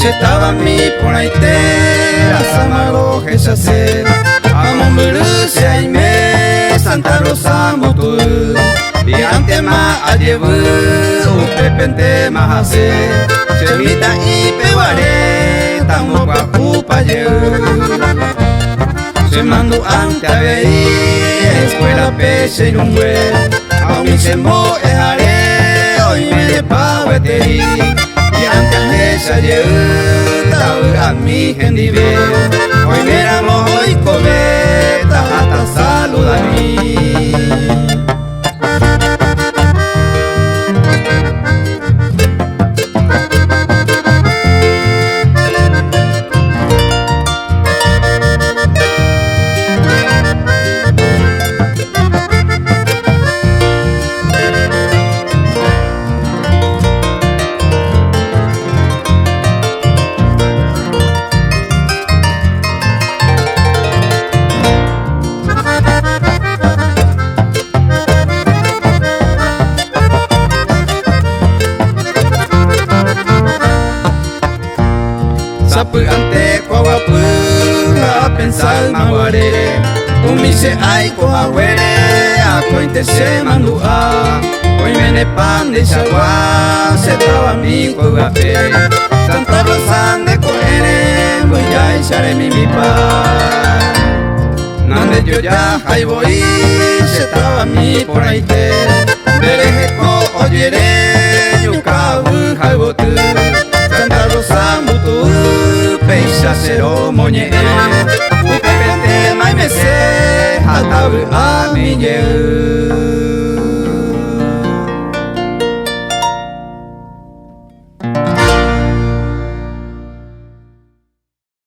se estaba mi por ahí te asamago gesase amon buruse aime Santa Rosa motu y ante ma ayebu upepente mahase semita y peguare tamo guapupa se mando ante a ver escuela peche y un güey a mí se mo ejaré hoy me de paveteri y antes de salir a mi gente ve hoy miramos hoy cometa hasta saludar a mí. Sapu ante kowapu a pensar maguare umise ai koawere a cointe se mandua hoy me pan de chagua se estaba mi kogape Santa Rosa de coere voy a echar mi pa nande yo ya ahí voy se estaba mi por ahí te derejo oyere yo cabu jaibotu Santa Rosa mutu peisa cero moñe upepente mai mese hatabu a mi